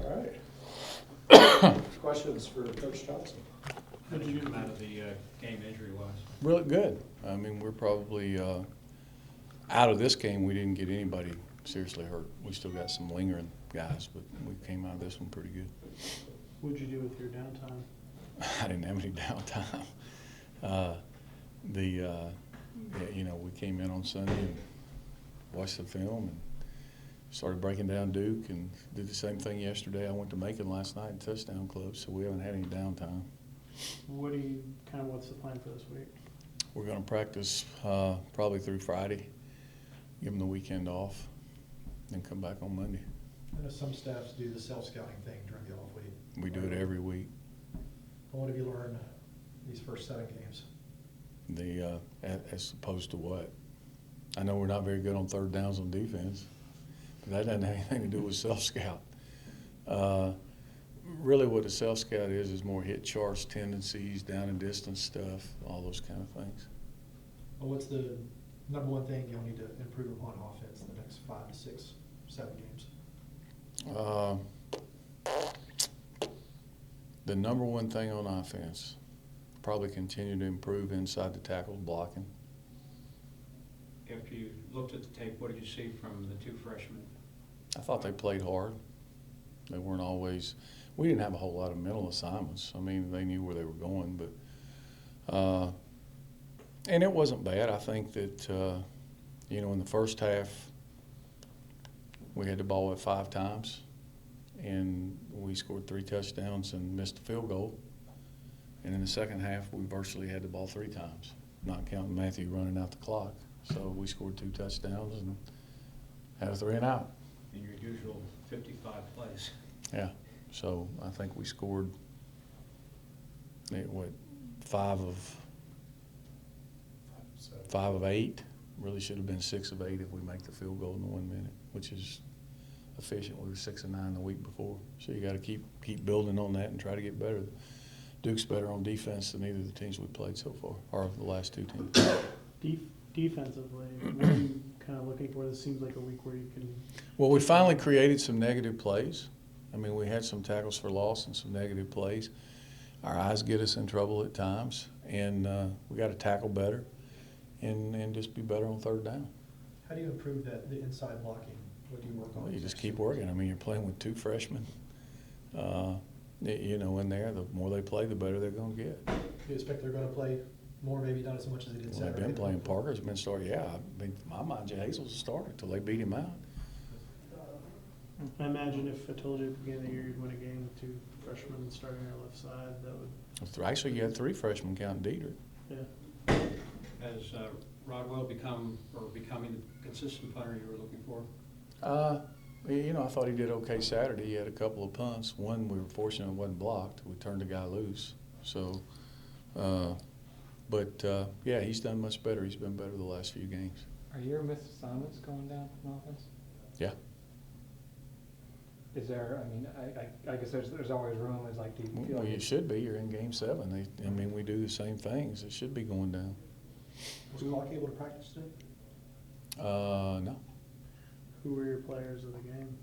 All right. Questions for Coach Johnson? How did you come out of the game injury-wise? Really good. I mean, we're probably, out of this game, we didn't get anybody seriously hurt. We still got some lingering guys, but we came out of this one pretty good. What'd you do with your downtime? I didn't have any downtime. You know, we came in on Sunday and watched the film and started breaking down Duke and did the same thing yesterday. I went to Macon last night in touchdown club, so we haven't had any downtime. What's the plan for this week? We're going to practice probably through Friday, give them the weekend off, then come back on Monday. I know some staffs do the self-scouting thing during the off week. We do it every week. What have you learned these first 7 games? As opposed to what? I know we're not very good on third downs on defense, but that doesn't have anything to do with self-scout. Really what a self-scout is more hit charts, tendencies, down and distance stuff, all those kind of things. Well, what's the number one thing you'll need to improve upon offense in the next 5 to 6, 7 games? The number one thing on offense, probably continue to improve inside the tackle blocking. After you looked at the tape, what did you see from the 2 freshmen? I thought they played hard. They weren't always – we didn't have a whole lot of mental assignments. I mean, they knew where they were going. But and it wasn't bad. I think that, you know, in the first half, we had the ball 5 times, and we scored 3 touchdowns and missed a field goal. And in the second half, we virtually had the ball 3 times, not counting Matthew running out the clock. So we scored 2 touchdowns and had a 3 and out. In your usual 55 plays. Yeah. So I think we scored, 5 of 8. Really should have been 6 of 8 if we make the field goal in the 1 minute, which is efficient. We were 6 of 9 the week before. So you got to keep building on that and try to get better. Duke's better on defense than either of the teams we played so far, or the last 2 teams. Defensively, what are you kind of looking for? This seems like a week where you can. Well, we finally created some negative plays. I mean, we had some tackles for loss and some negative plays. Our eyes get us in trouble at times, and we got to tackle better and just be better on third down. How do you improve the inside blocking? What do you work on? Well, you just keep working. I mean, you're playing with 2 freshmen. You know, in there, the more they play, the better they're going to get. Do you expect they're going to play more, maybe not as much as they did Well, Saturday? they've been playing. Parker's been starting. Yeah, I mean, in my mind, Jay Hazel's a starter until they beat him out. I imagine if I told you at the beginning of the year you'd win a game with 2 freshmen starting on your left side, that would. Actually, you had 3 freshmen counting Dietrich. Yeah. Has Rodwell becoming the consistent punter you were looking for? You know, I thought he did okay Saturday. He had a couple of punts. One we were fortunate wasn't blocked. We turned the guy loose. So, yeah, he's done much better. He's been better the last few games. Are your missed assignments going down from offense? Yeah. Is there, I mean, I guess there's always room. Is like, do you feel Well, like you should be. You're in Game 7. I mean, we do the same things. It should be going down. Was Clark able to practice today? No. Who were your players of the game?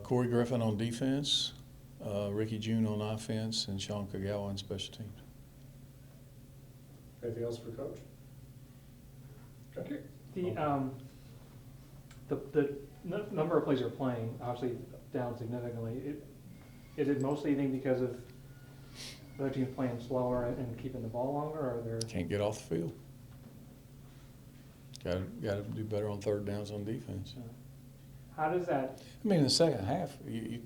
Corey Griffin on defense, Ricky June on offense, and Sean Kagawa on special teams. Anything else for Coach? Okay. the number of plays you're playing obviously down significantly. Is it mostly, you think, because of the other teams playing slower and keeping the ball longer, or are there? Can't get off the field. Got to do better on third downs on defense. How does that? I mean, in the second half, you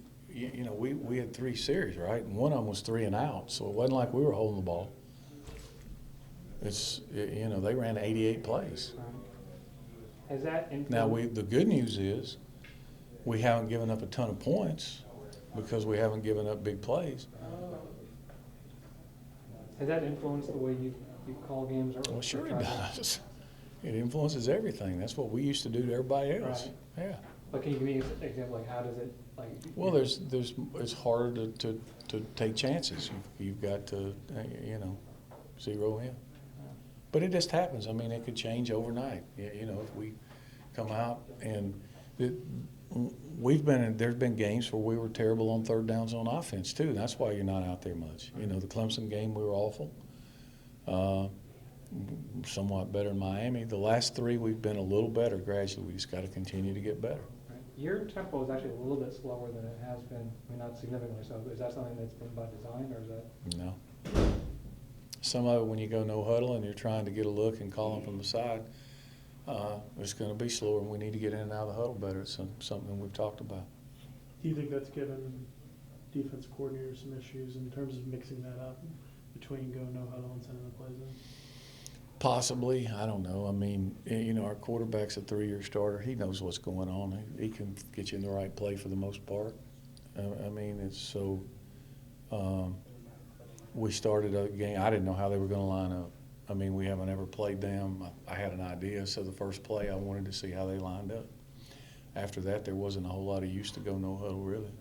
know, we had 3 series, right? And one of them was 3 and out, so it wasn't like we were holding the ball. You know, they ran 88 plays. Has that influenced? Now, the good news is we haven't given up a ton of points because we haven't given up big plays. Has that influenced the way you call games? Well, sure it does. It influences everything. That's what we used to do to everybody else. Right. Yeah. But can you give me an example, like how does it, like? Well, it's harder to take chances. You've got to, you know, zero in. But it just happens. I mean, it could change overnight. You know, if we come out and there's been games where we were terrible on third downs on offense too. That's why you're not out there much. You know, the Clemson game, we were awful. Somewhat better in Miami. The last three, we've been a little better gradually. We just got to continue to get better. Right. Your tempo is actually a little bit slower than it has been. I mean, not significantly so. Is that something that's been by design, or is that? No. Some of it, when you go no huddle and you're trying to get a look and call them from the side, it's going to be slower, and we need to get in and out of the huddle better. It's something we've talked about. Do you think that's given defense coordinators some issues in terms of mixing that up between go no huddle and sending the plays in? Possibly. I don't know. I mean, you know, our quarterback's a 3-year starter. He knows what's going on. He can get you in the right play for the most part. I mean, it's so we started a game. I didn't know how they were going to line up. I mean, we haven't ever played them. I had an idea, so the first play I wanted to see how they lined up. After that, there wasn't a whole lot of use to go no huddle, really.